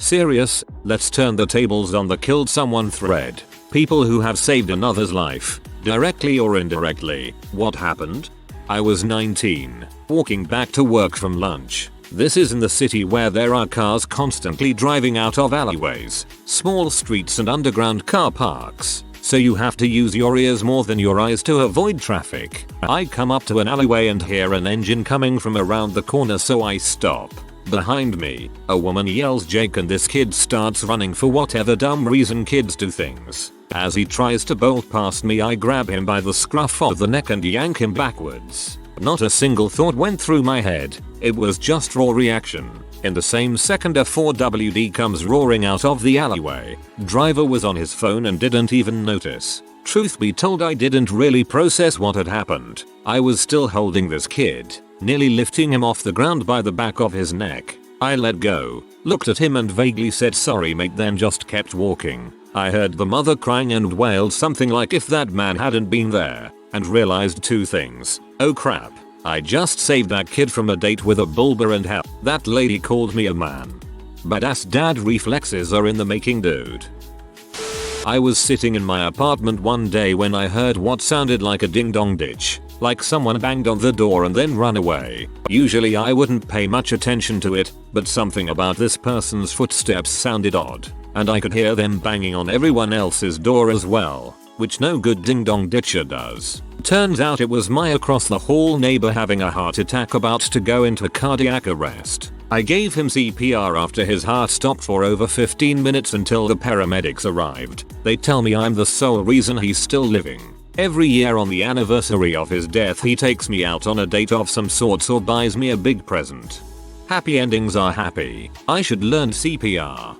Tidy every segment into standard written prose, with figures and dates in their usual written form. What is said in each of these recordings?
Serious, let's turn the tables on the killed someone thread. People who have saved another's life, directly or indirectly. What happened? I was 19, walking back to work from lunch. This is in the city where there are cars constantly driving out of alleyways, small streets and underground car parks. So you have to use your ears more than your eyes to avoid traffic. I come up to an alleyway and hear an engine coming from around the corner, so I stop. Behind me, a woman yells Jake and this kid starts running for whatever dumb reason kids do things. As he tries to bolt past me, I grab him by the scruff of the neck and yank him backwards. Not a single thought went through my head. It was just raw reaction. In the same second a 4WD comes roaring out of the alleyway. Driver was on his phone and didn't even notice. Truth be told, I didn't really process what had happened. I was still holding this kid, nearly lifting him off the ground by the back of his neck. I let go, looked at him and vaguely said sorry mate, then just kept walking. I heard the mother crying and wailed something like if that man hadn't been there, and realized two things. Oh crap. I just saved that kid from a date with a bulber and hell, that lady called me a man. Badass dad reflexes are in the making, dude. I was sitting in my apartment one day when I heard what sounded like a ding dong ditch, like someone banged on the door and then run away. Usually I wouldn't pay much attention to it, but something about this person's footsteps sounded odd, and I could hear them banging on everyone else's door as well, which no good ding dong ditcher does. Turns out it was my across the hall neighbor having a heart attack about to go into cardiac arrest. I gave him CPR after his heart stopped for over 15 minutes until the paramedics arrived. They tell me I'm the sole reason he's still living. Every year on the anniversary of his death he takes me out on a date of some sorts or buys me a big present. Happy endings are happy. I should learn CPR.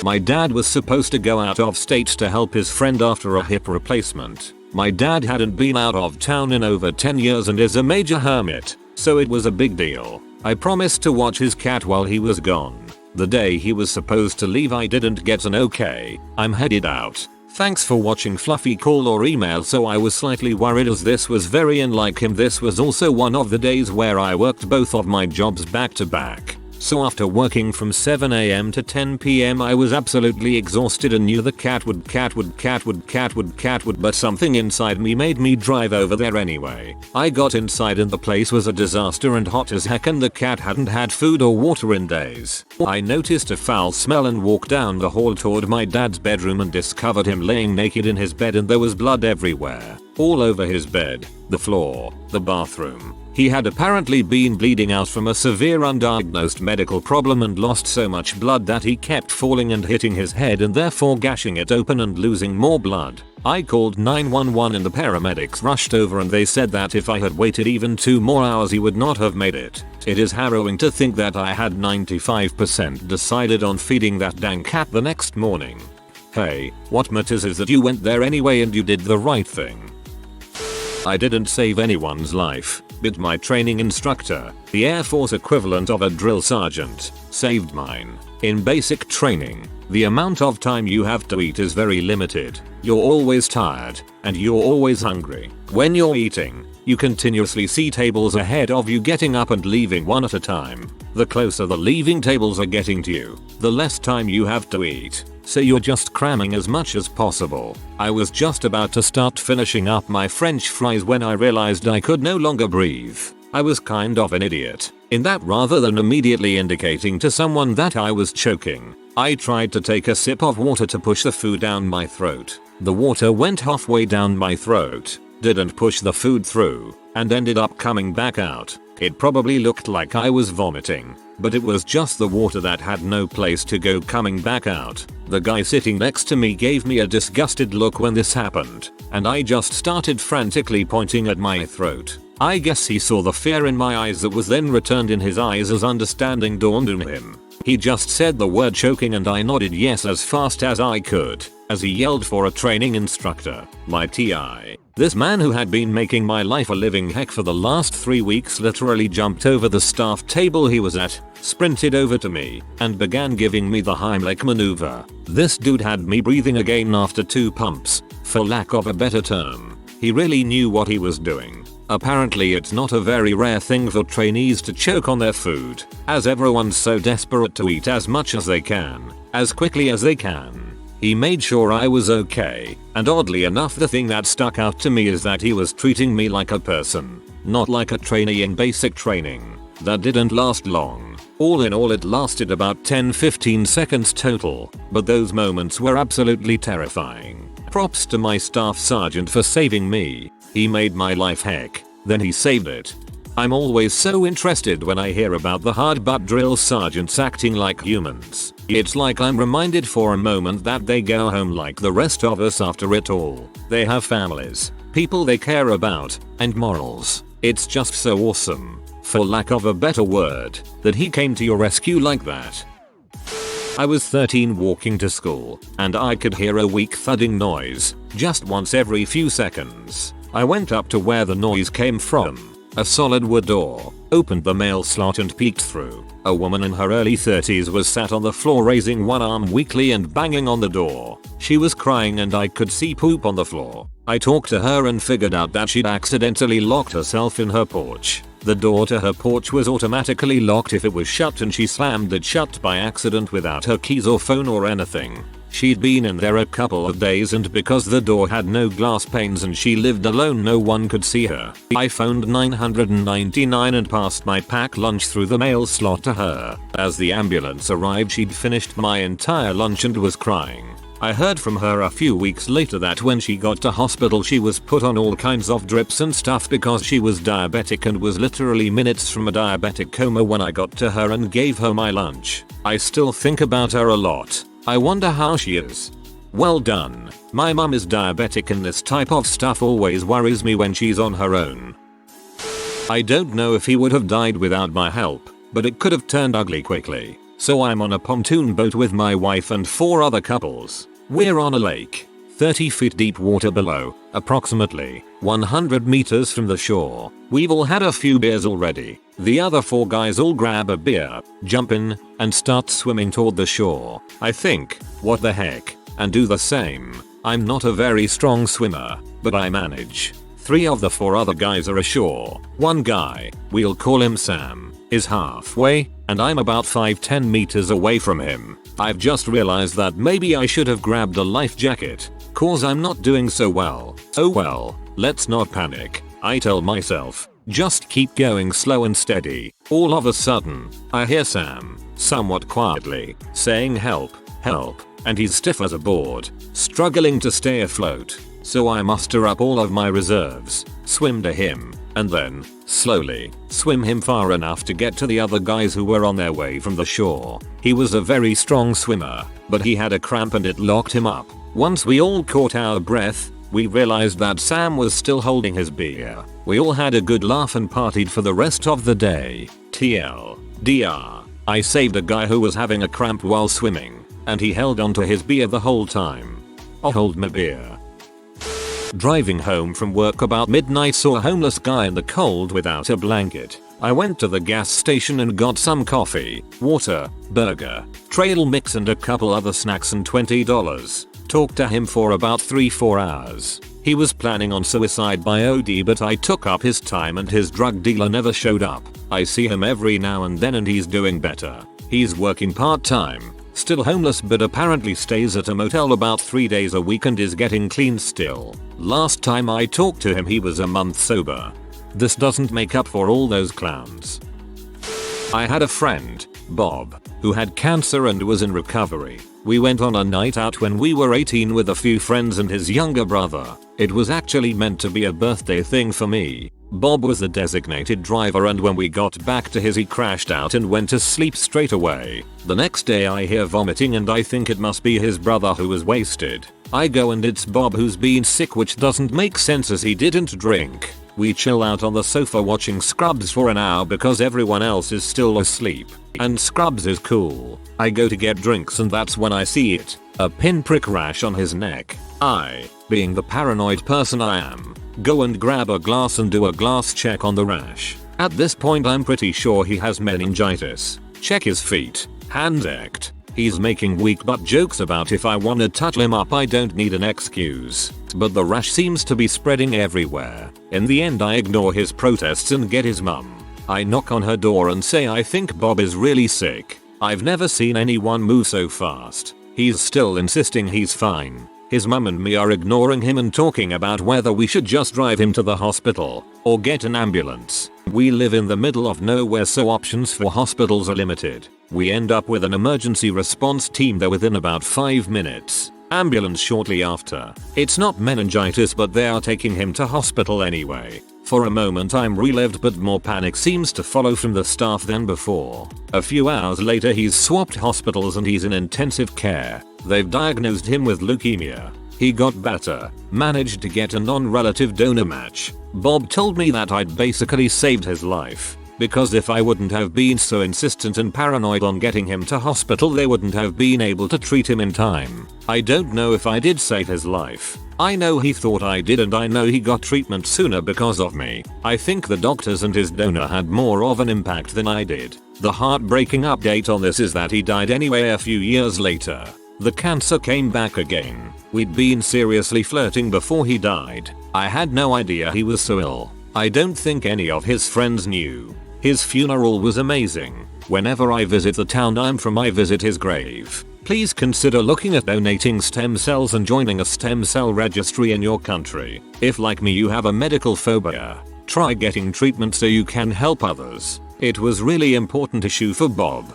My dad was supposed to go out of state to help his friend after a hip replacement. My dad hadn't been out of town in over 10 years and is a major hermit, so it was a big deal. I promised to watch his cat while he was gone. The day he was supposed to leave I didn't get an okay. I'm headed out. Thanks for watching. Fluffy call or email. So I was slightly worried as this was very unlike him. This was also one of the days where I worked both of my jobs back to back. So after working from 7 AM to 10 PM I was absolutely exhausted and knew the cat would, but something inside me made me drive over there anyway. I got inside and the place was a disaster and hot as heck and the cat hadn't had food or water in days. I noticed a foul smell and walked down the hall toward my dad's bedroom and discovered him laying naked in his bed and there was blood everywhere. All over his bed, the floor, the bathroom. He had apparently been bleeding out from a severe undiagnosed medical problem and lost so much blood that he kept falling and hitting his head and therefore gashing it open and losing more blood. I called 911 and the paramedics rushed over and they said that if I had waited even 2 more hours he would not have made it. It is harrowing to think that I had 95% decided on feeding that dang cat the next morning. Hey, what matters is that you went there anyway and you did the right thing. I didn't save anyone's life, but my training instructor, the Air Force equivalent of a drill sergeant, saved mine. In basic training, the amount of time you have to eat is very limited. You're always tired, and you're always hungry. When you're eating, you continuously see tables ahead of you getting up and leaving one at a time. The closer the leaving tables are getting to you, the less time you have to eat. So you're just cramming as much as possible. I was just about to start finishing up my french fries when I realized I could no longer breathe. I was kind of an idiot, in that rather than immediately indicating to someone that I was choking, I tried to take a sip of water to push the food down my throat. The water went halfway down my throat, didn't push the food through, and ended up coming back out. It probably looked like I was vomiting, but it was just the water that had no place to go coming back out. The guy sitting next to me gave me a disgusted look when this happened, and I just started frantically pointing at my throat. I guess he saw the fear in my eyes that was then returned in his eyes as understanding dawned on him. He just said the word choking and I nodded yes as fast as I could, as he yelled for a training instructor, my TI. This man who had been making my life a living heck for the last 3 weeks literally jumped over the staff table he was at, sprinted over to me, and began giving me the Heimlich maneuver. This dude had me breathing again after 2 pumps, for lack of a better term. He really knew what he was doing. Apparently it's not a very rare thing for trainees to choke on their food, as everyone's so desperate to eat as much as they can, as quickly as they can. He made sure I was okay, and oddly enough the thing that stuck out to me is that he was treating me like a person, not like a trainee in basic training. That didn't last long. All in all it lasted about 10-15 seconds total, but those moments were absolutely terrifying. Props to my staff sergeant for saving me. He made my life heck, then he saved it. I'm always so interested when I hear about the hard butt drill sergeants acting like humans. It's like I'm reminded for a moment that they go home like the rest of us after it all. They have families, people they care about, and morals. It's just so awesome, for lack of a better word, that he came to your rescue like that. I was 13 walking to school, and I could hear a weak thudding noise, just once every few seconds. I went up to where the noise came from. A solid wood door, opened the mail slot and peeked through. A woman in her early 30s was sat on the floor raising one arm weakly and banging on the door. She was crying and I could see poop on the floor. I talked to her and figured out that she'd accidentally locked herself in her porch. The door to her porch was automatically locked if it was shut and she slammed it shut by accident without her keys or phone or anything. She'd been in there a couple of days and because the door had no glass panes and she lived alone no one could see her. I phoned 999 and passed my packed lunch through the mail slot to her. As the ambulance arrived she'd finished my entire lunch and was crying. I heard from her a few weeks later that when she got to hospital she was put on all kinds of drips and stuff because she was diabetic and was literally minutes from a diabetic coma when I got to her and gave her my lunch. I still think about her a lot. I wonder how she is. Well done. My mum is diabetic and this type of stuff always worries me when she's on her own. I don't know if he would have died without my help, but it could have turned ugly quickly. So I'm on a pontoon boat with my wife and 4 other couples. We're on a lake, 30 feet deep water below, approximately 100 meters from the shore. We've all had a few beers already. The other 4 guys all grab a beer, jump in, and start swimming toward the shore. I think, what the heck, and do the same. I'm not a very strong swimmer, but I manage. 3 of the 4 other guys are ashore. One guy, we'll call him Sam, is halfway, and I'm about 5-10 meters away from him. I've just realized that maybe I should have grabbed a life jacket, cause I'm not doing so well. Oh well, let's not panic. I tell myself, just keep going slow and steady. All of a sudden, I hear Sam, somewhat quietly, saying help, help, and he's stiff as a board, struggling to stay afloat. So I muster up all of my reserves, swim to him, and then, slowly, swim him far enough to get to the other guys who were on their way from the shore. He was a very strong swimmer, but he had a cramp and it locked him up. Once we all caught our breath, we realized that Sam was still holding his beer. We all had a good laugh and partied for the rest of the day. TLDR. I saved a guy who was having a cramp while swimming, and he held onto his beer the whole time. I'll hold my beer. Driving home from work about midnight saw a homeless guy in the cold without a blanket. I went to the gas station and got some coffee, water, burger, trail mix and a couple other snacks and $20. Talked to him for about 3-4 hours. He was planning on suicide by OD but I took up his time and his drug dealer never showed up. I see him every now and then and he's doing better. He's working part-time. Still homeless but apparently stays at a motel about 3 days a week and is getting clean still. Last time I talked to him he was a month sober. This doesn't make up for all those clowns. I had a friend, Bob, who had cancer and was in recovery. We went on a night out when we were 18 with a few friends and his younger brother. It was actually meant to be a birthday thing for me. Bob was the designated driver and when we got back to his he crashed out and went to sleep straight away. The next day I hear vomiting and I think it must be his brother who was wasted. I go and it's Bob who's been sick, which doesn't make sense as he didn't drink. We chill out on the sofa watching Scrubs for an hour because everyone else is still asleep. And Scrubs is cool. I go to get drinks and that's when I see it. A pinprick rash on his neck. I, being the paranoid person I am, go and grab a glass and do a glass check on the rash. At this point I'm pretty sure he has meningitis. Check his feet. Hands act. He's making weak butt jokes about if I wanna touch him up I don't need an excuse. But the rash seems to be spreading everywhere. In the end I ignore his protests and get his mum. I knock on her door and say I think Bob is really sick. I've never seen anyone move so fast. He's still insisting he's fine. His mum and me are ignoring him and talking about whether we should just drive him to the hospital or get an ambulance. We live in the middle of nowhere so options for hospitals are limited. We end up with an emergency response team there within about 5 minutes. Ambulance shortly after. It's not meningitis but they are taking him to hospital anyway. For a moment I'm relieved but more panic seems to follow from the staff than before. A few hours later he's swapped hospitals and he's in intensive care. They've diagnosed him with leukemia. He got better, managed to get a non-relative donor match. Bob told me that I'd basically saved his life. Because if I wouldn't have been so insistent and paranoid on getting him to hospital they wouldn't have been able to treat him in time. I don't know if I did save his life. I know he thought I did and I know he got treatment sooner because of me. I think the doctors and his donor had more of an impact than I did. The heartbreaking update on this is that he died anyway a few years later. The cancer came back again. We'd been seriously flirting before he died. I had no idea he was so ill. I don't think any of his friends knew. His funeral was amazing. Whenever I visit the town I'm from I visit his grave. Please consider looking at donating stem cells and joining a stem cell registry in your country. If like me you have a medical phobia, try getting treatment so you can help others. It was really important issue for Bob.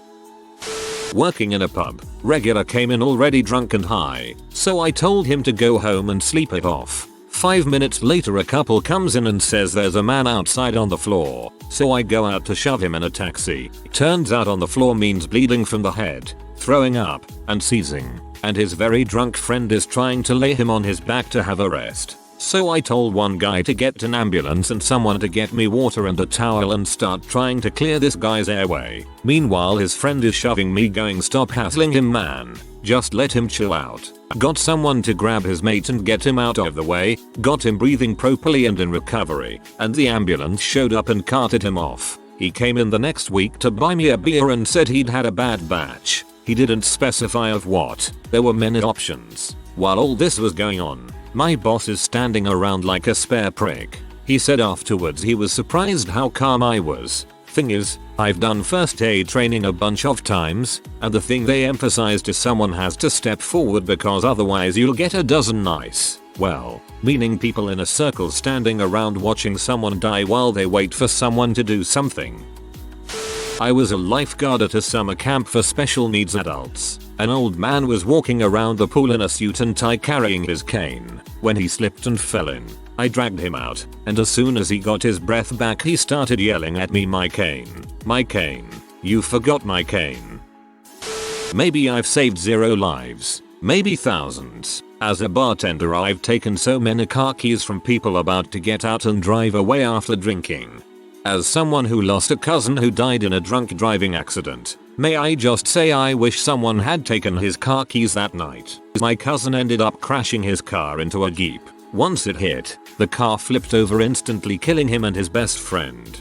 Working in a pub, regular came in already drunk and high, so I told him to go home and sleep it off. 5 minutes later a couple comes in and says there's a man outside on the floor, so I go out to shove him in a taxi. Turns out on the floor means bleeding from the head, throwing up, and seizing, and his very drunk friend is trying to lay him on his back to have a rest. So I told one guy to get an ambulance and someone to get me water and a towel and start trying to clear this guy's airway. Meanwhile his friend is shoving me going stop hassling him man, just let him chill out. Got someone to grab his mate and get him out of the way, got him breathing properly and in recovery, and the ambulance showed up and carted him off. He came in the next week to buy me a beer and said he'd had a bad batch. He didn't specify of what. There were many options. While all this was going on, my boss is standing around like a spare prick. He said afterwards he was surprised how calm I was. Thing is, I've done first aid training a bunch of times, and the thing they emphasized is someone has to step forward because otherwise you'll get a dozen nice, well, meaning people in a circle standing around watching someone die while they wait for someone to do something. I was a lifeguard at a summer camp for special needs adults. An old man was walking around the pool in a suit and tie carrying his cane when he slipped and fell in. I dragged him out, and as soon as he got his breath back he started yelling at me, "My cane, my cane, you forgot my cane." Maybe I've saved 0 lives, maybe thousands. As a bartender I've taken so many car keys from people about to get out and drive away after drinking. As someone who lost a cousin who died in a drunk driving accident, may I just say I wish someone had taken his car keys that night. My cousin ended up crashing his car into a Jeep. Once it hit, the car flipped over instantly killing him and his best friend.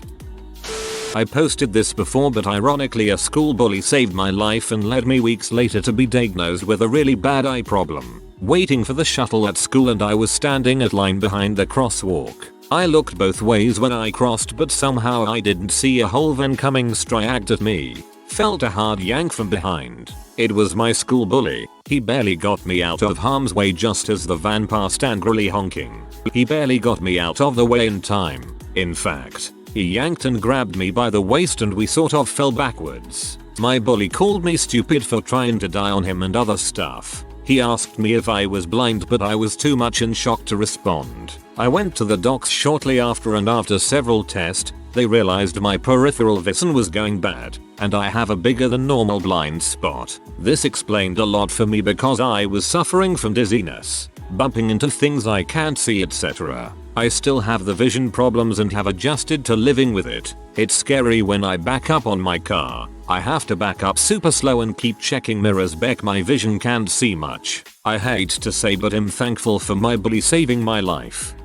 I posted this before but ironically a school bully saved my life and led me weeks later to be diagnosed with a really bad eye problem. Waiting for the shuttle at school and I was standing at line behind the crosswalk. I looked both ways when I crossed but somehow I didn't see a whole van coming straight at me. Felt a hard yank from behind. It was my school bully. He barely got me out of harm's way just as the van passed angrily honking. He barely got me out of the way in time. In fact, he yanked and grabbed me by the waist and we sort of fell backwards. My bully called me stupid for trying to die on him and other stuff. He asked me if I was blind but I was too much in shock to respond. I went to the docs shortly after and after several tests, they realized my peripheral vision was going bad, and I have a bigger than normal blind spot. This explained a lot for me because I was suffering from dizziness, bumping into things I can't see, etc. I still have the vision problems and have adjusted to living with it. It's scary when I back up on my car. I have to back up super slow and keep checking mirrors back my vision can't see much. I hate to say but I'm thankful for my bully saving my life.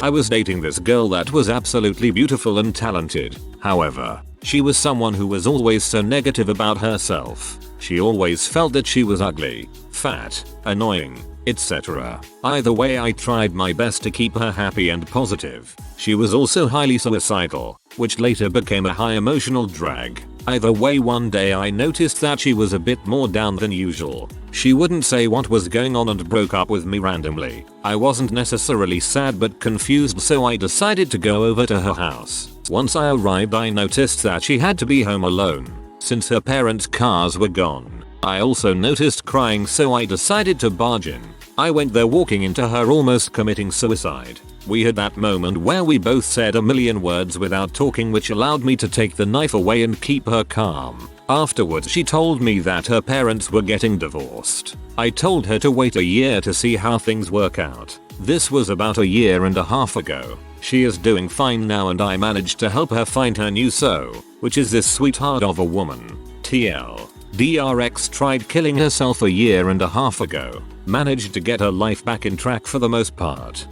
I was dating this girl that was absolutely beautiful and talented. However, she was someone who was always so negative about herself. She always felt that she was ugly, fat, annoying, etc. Either way, I tried my best to keep her happy and positive. She was also highly suicidal, which later became a high emotional drag. Either way, one day I noticed that she was a bit more down than usual. She wouldn't say what was going on and broke up with me randomly. I wasn't necessarily sad but confused, so I decided to go over to her house. Once I arrived, I noticed that she had to be home alone, since her parents' cars were gone. I also noticed crying, so I decided to barge in. I went there, walking into her almost committing suicide. We had that moment where we both said a million words without talking, which allowed me to take the knife away and keep her calm. Afterwards, she told me that her parents were getting divorced. I told her to wait a year to see how things work out. This was about a year and a half ago. She is doing fine now and I managed to help her find her new so, which is this sweetheart of a woman. TL. DRX tried killing herself a year and a half ago. Managed to get her life back in track for the most part.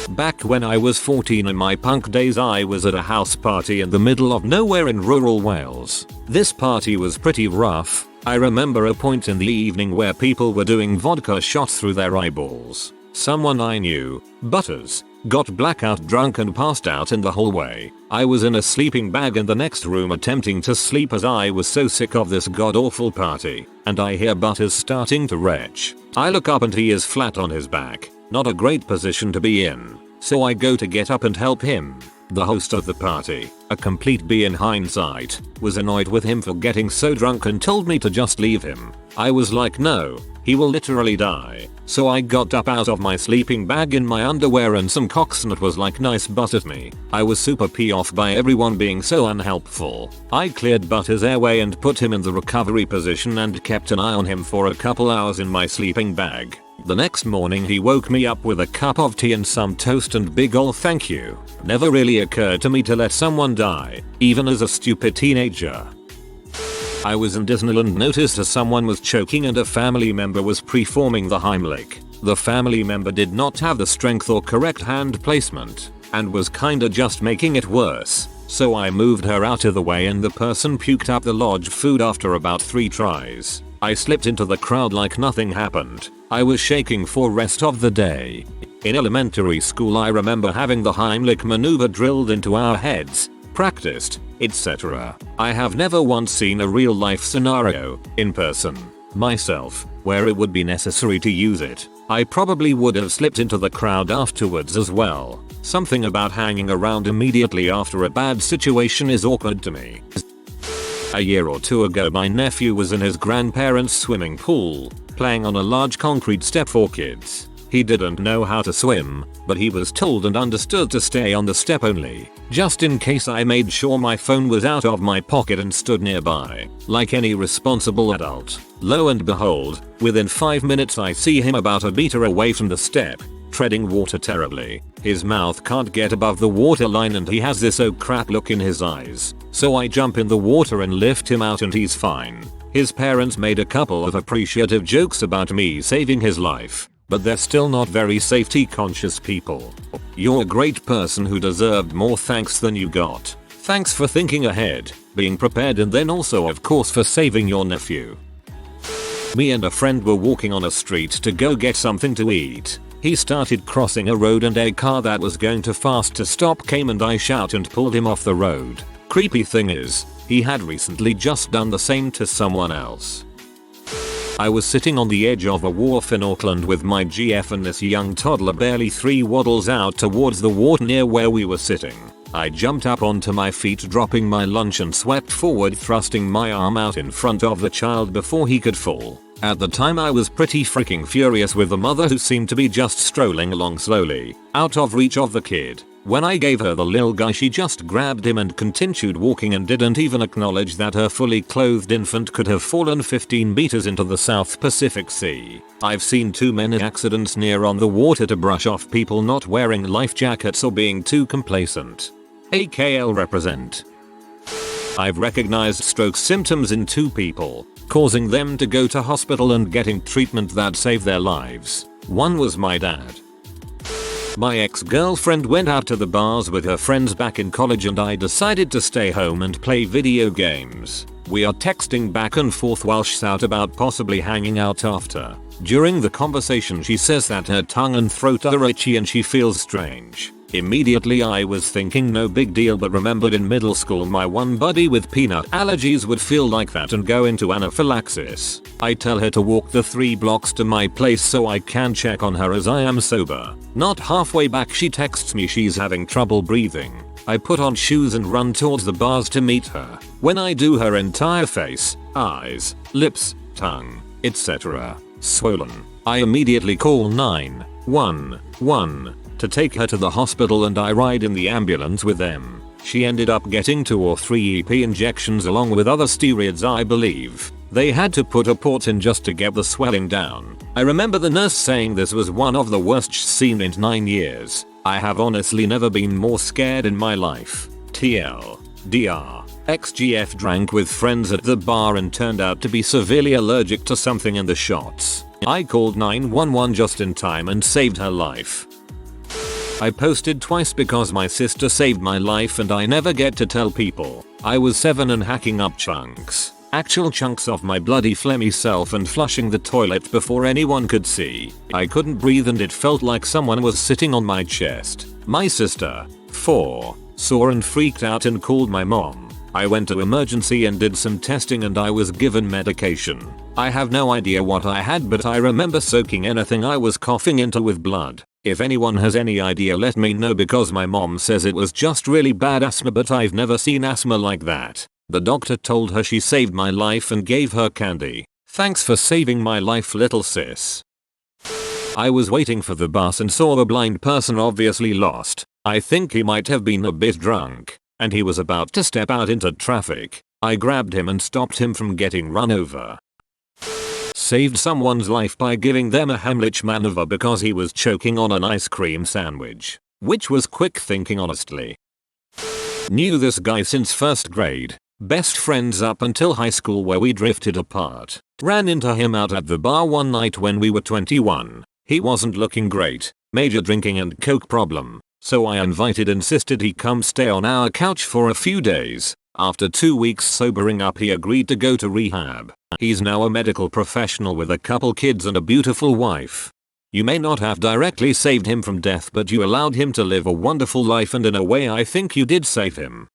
Back when I was 14 in my punk days, I was at a house party in the middle of nowhere in rural Wales. This party was pretty rough. I remember a point in the evening where people were doing vodka shots through their eyeballs. Someone I knew, Butters, got blackout drunk and passed out in the hallway. I was in a sleeping bag in the next room attempting to sleep as I was so sick of this god-awful party, and I hear Butters starting to retch. I look up and he is flat on his back. Not a great position to be in, so I go to get up and help him. The host of the party, a complete B in hindsight, was annoyed with him for getting so drunk and told me to just leave him. I was like, no, he will literally die. So I got up out of my sleeping bag in my underwear and some cocksnut was like, nice butt at me. I was super pee off by everyone being so unhelpful. I cleared Butters' airway and put him in the recovery position and kept an eye on him for a couple hours in my sleeping bag. The next morning he woke me up with a cup of tea and some toast and big ol' thank you. Never really occurred to me to let someone die, even as a stupid teenager. I was in Disneyland, noticed as someone was choking and a family member was performing the Heimlich. The family member did not have the strength or correct hand placement, and was kinda just making it worse. So I moved her out of the way and the person puked up the lodge food after about 3 tries. I slipped into the crowd like nothing happened. I was shaking for rest of the day. In elementary school I remember having the Heimlich maneuver drilled into our heads, practiced, etc. I have never once seen a real life scenario, in person, myself, where it would be necessary to use it. I probably would have slipped into the crowd afterwards as well. Something about hanging around immediately after a bad situation is awkward to me. A year or two ago my nephew was in his grandparents' swimming pool, playing on a large concrete step for kids. He didn't know how to swim, but he was told and understood to stay on the step only. Just in case, I made sure my phone was out of my pocket and stood nearby, like any responsible adult. Lo and behold, within 5 minutes I see him about a meter away from the step, treading water terribly. His mouth can't get above the water line and he has this oh crap look in his eyes. So I jump in the water and lift him out and he's fine. His parents made a couple of appreciative jokes about me saving his life, but they're still not very safety conscious people. You're a great person who deserved more thanks than you got. Thanks for thinking ahead, being prepared, and then also of course for saving your nephew. Me and a friend were walking on a street to go get something to eat. He started crossing a road and a car that was going too fast to stop came and I shouted and pulled him off the road. Creepy thing is, he had recently just done the same to someone else. I was sitting on the edge of a wharf in Auckland with my GF and this young toddler barely 3 waddles out towards the water near where we were sitting. I jumped up onto my feet, dropping my lunch, and swept forward, thrusting my arm out in front of the child before he could fall. At the time I was pretty freaking furious with the mother, who seemed to be just strolling along slowly, out of reach of the kid. When I gave her the lil guy, she just grabbed him and continued walking and didn't even acknowledge that her fully clothed infant could have fallen 15 meters into the South Pacific Sea. I've seen too many accidents near on the water to brush off people not wearing life jackets or being too complacent. AKL represent. I've recognized stroke symptoms in 2 people, causing them to go to hospital and getting treatment that saved their lives. One was my dad. My ex-girlfriend went out to the bars with her friends back in college and I decided to stay home and play video games. We are texting back and forth while she's out about possibly hanging out after. During the conversation she says that her tongue and throat are itchy and she feels strange. Immediately I was thinking no big deal, but remembered in middle school my one buddy with peanut allergies would feel like that and go into anaphylaxis. I tell her to walk the 3 blocks to my place so I can check on her as I am sober. Not halfway back she texts me she's having trouble breathing. I put on shoes and run towards the bars to meet her. When I do, her entire face, eyes, lips, tongue, etc. swollen. I immediately call 911 to take her to the hospital and I ride in the ambulance with them. She ended up getting 2 or 3 EP injections along with other steroids I believe. They had to put a port in just to get the swelling down. I remember the nurse saying this was one of the worst she's seen in 9 years. I have honestly never been more scared in my life. TL. DR. XGF drank with friends at the bar and turned out to be severely allergic to something in the shots. I called 911 just in time and saved her life. I posted twice because my sister saved my life and I never get to tell people. I was 7 and hacking up chunks. Actual chunks of my bloody phlegmy self and flushing the toilet before anyone could see. I couldn't breathe and it felt like someone was sitting on my chest. My sister, 4, saw and freaked out and called my mom. I went to emergency and did some testing and I was given medication. I have no idea what I had, but I remember soaking anything I was coughing into with blood. If anyone has any idea, let me know because my mom says it was just really bad asthma, but I've never seen asthma like that. The doctor told her she saved my life and gave her candy. Thanks for saving my life, little sis. I was waiting for the bus and saw a blind person obviously lost. I think he might have been a bit drunk, and he was about to step out into traffic. I grabbed him and stopped him from getting run over. Saved someone's life by giving them a Heimlich maneuver because he was choking on an ice cream sandwich. Which was quick thinking, honestly. Knew this guy since first grade. Best friends up until high school where we drifted apart. Ran into him out at the bar one night when we were 21. He wasn't looking great. Major drinking and coke problem. So I insisted he come stay on our couch for a few days. After 2 weeks sobering up he agreed to go to rehab. He's now a medical professional with a couple kids and a beautiful wife. You may not have directly saved him from death, but you allowed him to live a wonderful life, and in a way I think you did save him.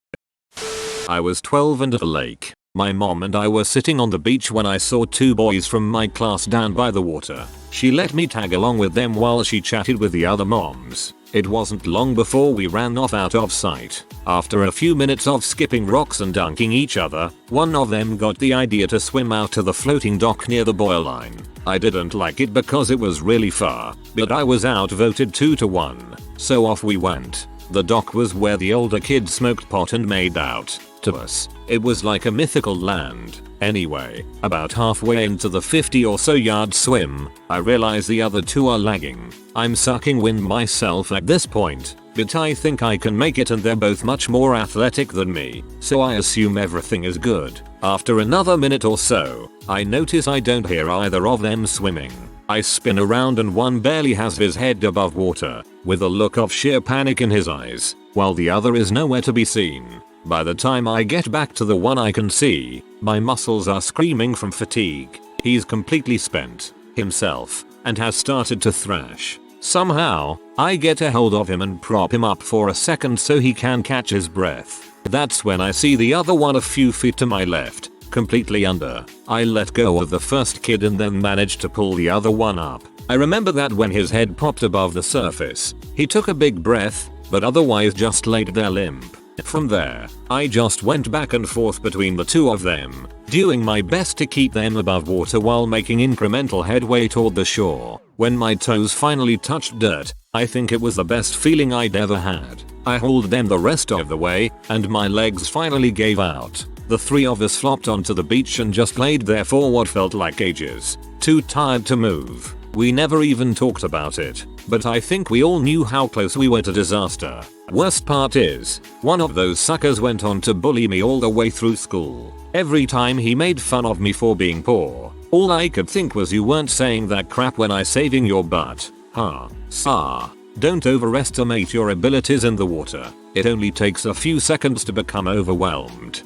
I was 12 and at a lake. My mom and I were sitting on the beach when I saw 2 boys from my class down by the water. She let me tag along with them while she chatted with the other moms. It wasn't long before we ran off out of sight. After a few minutes of skipping rocks and dunking each other, one of them got the idea to swim out to the floating dock near the buoy line. I didn't like it because it was really far, but I was outvoted 2-1. So off we went. The dock was where the older kids smoked pot and made out. To us, it was like a mythical land. Anyway, about halfway into the 50 or so yard swim, I realize the other 2 are lagging. I'm sucking wind myself at this point, but I think I can make it and they're both much more athletic than me, so I assume everything is good. After another minute or so, I notice I don't hear either of them swimming. I spin around and one barely has his head above water, with a look of sheer panic in his eyes, while the other is nowhere to be seen. By the time I get back to the one I can see, my muscles are screaming from fatigue. He's completely spent himself and has started to thrash. Somehow, I get a hold of him and prop him up for a second so he can catch his breath. That's when I see the other one a few feet to my left, completely under. I let go of the first kid and then managed to pull the other one up. I remember that when his head popped above the surface, he took a big breath, but otherwise just laid there limp. From there, I just went back and forth between the 2 of them, doing my best to keep them above water while making incremental headway toward the shore. When my toes finally touched dirt, I think it was the best feeling I'd ever had. I hauled them the rest of the way, and my legs finally gave out. The 3 of us flopped onto the beach and just laid there for what felt like ages, too tired to move. We never even talked about it, but I think we all knew how close we were to disaster. Worst part is, one of those suckers went on to bully me all the way through school. Every time he made fun of me for being poor. All I could think was, you weren't saying that crap when I saving your butt. Huh. Don't overestimate your abilities in the water. It only takes a few seconds to become overwhelmed.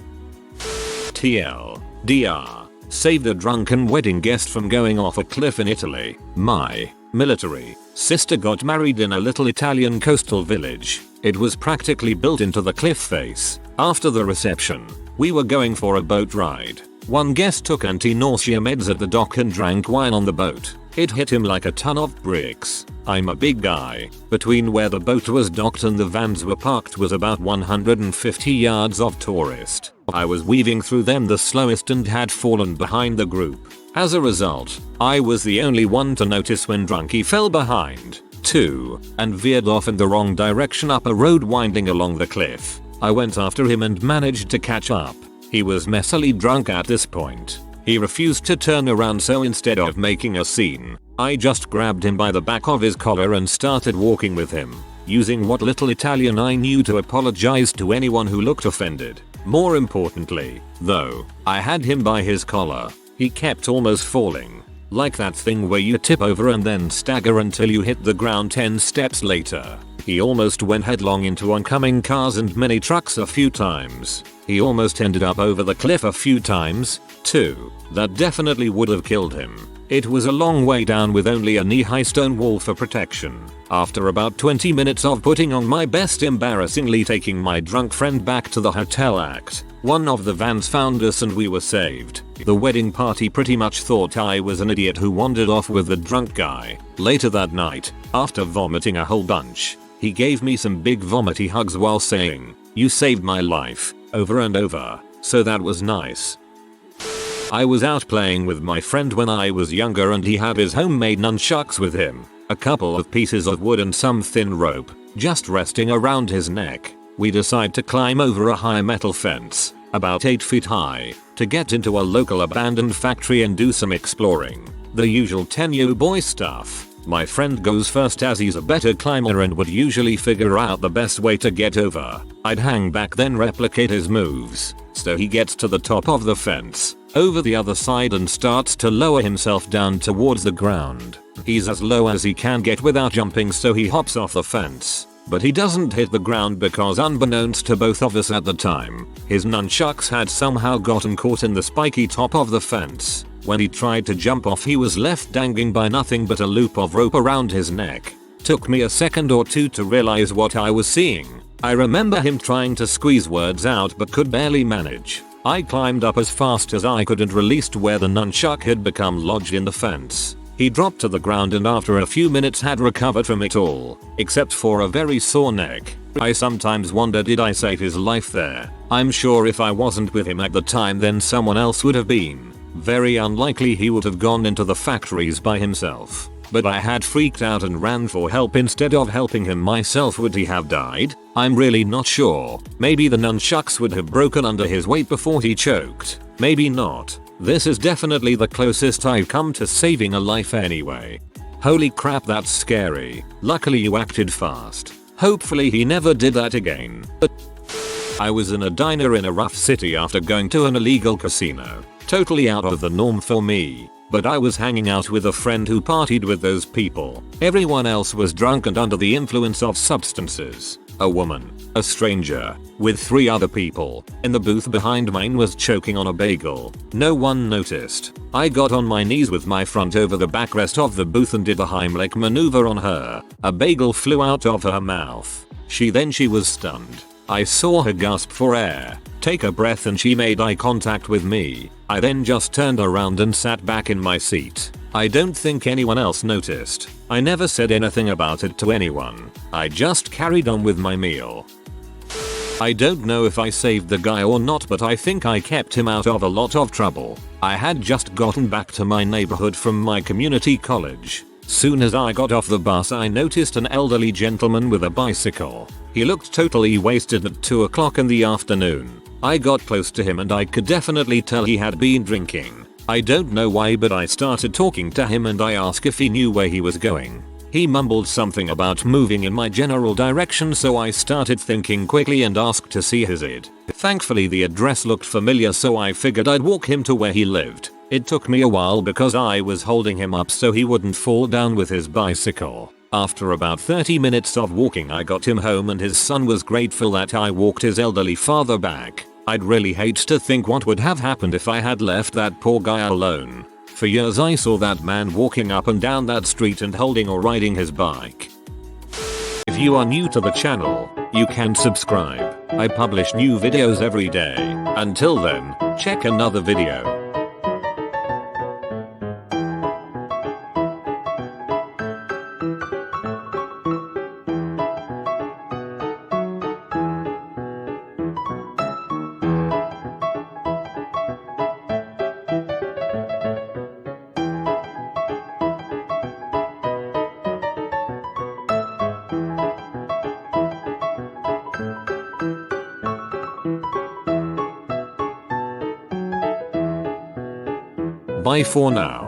TL. Dr. Saved a drunken wedding guest from going off a cliff in Italy. My military sister got married in a little Italian coastal village. It was practically built into the cliff face. After the reception, we were going for a boat ride. One guest took anti-nausea meds at the dock and drank wine on the boat. It hit him like a ton of bricks. I'm a big guy. Between where the boat was docked and the vans were parked was about 150 yards of tourist. I was weaving through them the slowest and had fallen behind the group. As a result, I was the only one to notice when Drunky fell behind, too, and veered off in the wrong direction up a road winding along the cliff. I went after him and managed to catch up. He was messily drunk at this point. He refused to turn around, so instead of making a scene, I just grabbed him by the back of his collar and started walking with him, using what little Italian I knew to apologize to anyone who looked offended. More importantly, though, I had him by his collar. He kept almost falling. Like that thing where you tip over and then stagger until you hit the ground 10 steps later. He almost went headlong into oncoming cars and mini trucks a few times. He almost ended up over the cliff a few times, too. That definitely would have killed him. It was a long way down with only a knee-high stone wall for protection. After about 20 minutes of putting on my best, embarrassingly taking my drunk friend back to the hotel act, one of the vans found us and we were saved. The wedding party pretty much thought I was an idiot who wandered off with the drunk guy. Later that night, after vomiting a whole bunch, he gave me some big vomity hugs while saying, "You saved my life," over and over. So that was nice. I was out playing with my friend when I was younger and he had his homemade nunchucks with him. A couple of pieces of wood and some thin rope, just resting around his neck. We decide to climb over a high metal fence, about 8 feet high, to get into a local abandoned factory and do some exploring. The usual 10-yo boy stuff. My friend goes first as he's a better climber and would usually figure out the best way to get over. I'd hang back then replicate his moves. So he gets to the top of the fence, over the other side, and starts to lower himself down towards the ground. He's as low as he can get without jumping, so he hops off the fence. But he doesn't hit the ground because, unbeknownst to both of us at the time, his nunchucks had somehow gotten caught in the spiky top of the fence. When he tried to jump off, he was left dangling by nothing but a loop of rope around his neck. Took me a second or two to realize what I was seeing. I remember him trying to squeeze words out but could barely manage. I climbed up as fast as I could and released where the nunchuck had become lodged in the fence. He dropped to the ground and after a few minutes had recovered from it all, except for a very sore neck. I sometimes wonder, did I save his life there? I'm sure if I wasn't with him at the time, then someone else would have been. Very unlikely he would have gone into the factories by himself. But I had freaked out and ran for help instead of helping him myself. Would he have died? I'm really not sure. Maybe the nunchucks would have broken under his weight before he choked. Maybe not. This is definitely the closest I've come to saving a life anyway. Holy crap, that's scary. Luckily you acted fast. Hopefully he never did that again. I was in a diner in a rough city after going to an illegal casino. Totally out of the norm for me. But I was hanging out with a friend who partied with those people. Everyone else was drunk and under the influence of substances. A woman, a stranger, with 3 other people, in the booth behind mine was choking on a bagel. No one noticed. I got on my knees with my front over the backrest of the booth and did the Heimlich maneuver on her. A bagel flew out of her mouth. She was stunned. I saw her gasp for air, take a breath, and she made eye contact with me. I then just turned around and sat back in my seat. I don't think anyone else noticed. I never said anything about it to anyone. I just carried on with my meal. I don't know if I saved the guy or not, but I think I kept him out of a lot of trouble. I had just gotten back to my neighborhood from my community college. Soon as I got off the bus, I noticed an elderly gentleman with a bicycle. He looked totally wasted at 2 o'clock in the afternoon. I got close to him and I could definitely tell he had been drinking. I don't know why, but I started talking to him and I asked if he knew where he was going. He mumbled something about moving in my general direction, so I started thinking quickly and asked to see his ID. Thankfully the address looked familiar, so I figured I'd walk him to where he lived. It took me a while because I was holding him up so he wouldn't fall down with his bicycle. After about 30 minutes of walking, I got him home and his son was grateful that I walked his elderly father back. I'd really hate to think what would have happened if I had left that poor guy alone. For years I saw that man walking up and down that street and holding or riding his bike. If you are new to the channel, you can subscribe. I publish new videos every day. Until then, check another video. Bye for now.